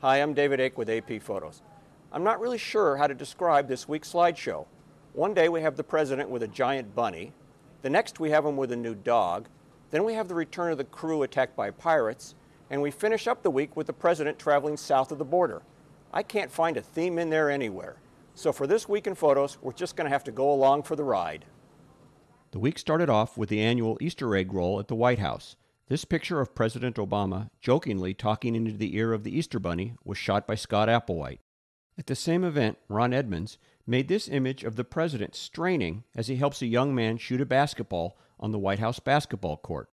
Hi, I'm David Ake with AP Photos. I'm not really sure how to describe this week's slideshow. One day we have the president with a giant bunny. The next we have him with a new dog. Then we have the return of the crew attacked by pirates. And we finish up the week with the president traveling south of the border. I can't find a theme in there anywhere. So for this week in photos, we're just going to have to go along for the ride. The week started off with the annual Easter egg roll at the White House. This picture of President Obama jokingly talking into the ear of the Easter Bunny was shot by Scott Applewhite. At the same event, Ron Edmonds made this image of the president straining as he helps a young man shoot a basketball on the White House basketball court.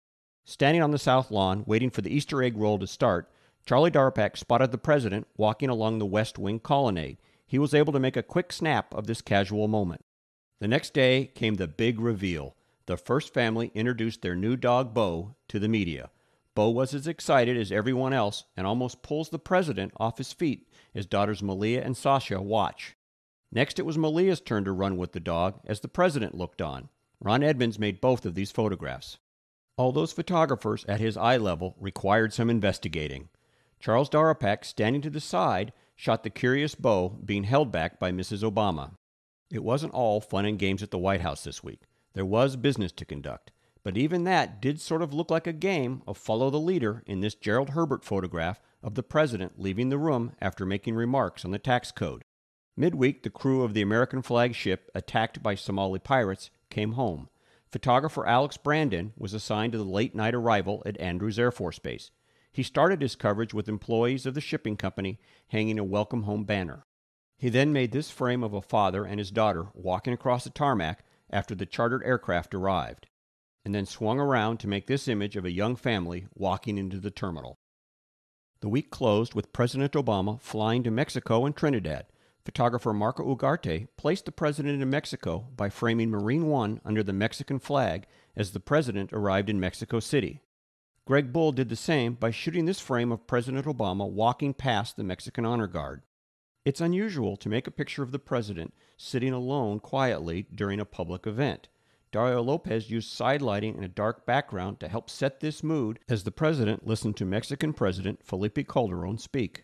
Standing on the South Lawn, waiting for the Easter egg roll to start, Charlie Darpak spotted the president walking along the West Wing colonnade. He was able to make a quick snap of this casual moment. The next day came the big reveal. The first family introduced their new dog, Bo, to the media. Bo was as excited as everyone else and almost pulls the president off his feet as daughters Malia and Sasha watch. Next, it was Malia's turn to run with the dog as the president looked on. Ron Edmonds made both of these photographs. All those photographers at his eye level required some investigating. Charles Darpak, standing to the side, shot the curious Bo being held back by Mrs. Obama. It wasn't all fun and games at the White House this week. There was business to conduct, but even that did sort of look like a game of follow the leader in this Gerald Herbert photograph of the president leaving the room after making remarks on the tax code. Midweek, the crew of the American flag ship attacked by Somali pirates came home. Photographer Alex Brandon was assigned to the late-night arrival at Andrews Air Force Base. He started his coverage with employees of the shipping company hanging a welcome home banner. He then made this frame of a father and his daughter walking across the tarmac after the chartered aircraft arrived, and then swung around to make this image of a young family walking into the terminal. The week closed with President Obama flying to Mexico and Trinidad. Photographer Marco Ugarte placed the president in Mexico by framing Marine One under the Mexican flag as the president arrived in Mexico City. Greg Bull did the same by shooting this frame of President Obama walking past the Mexican honor guard. It's unusual to make a picture of the president sitting alone quietly during a public event. Dario Lopez used side lighting and a dark background to help set this mood as the president listened to Mexican President Felipe Calderon speak.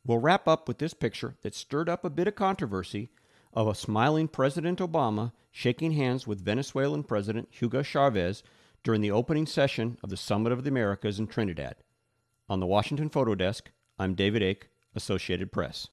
We'll wrap up with this picture that stirred up a bit of controversy of a smiling President Obama shaking hands with Venezuelan President Hugo Chavez during the opening session of the Summit of the Americas in Trinidad. On the Washington Photo Desk, I'm David Ake, Associated Press.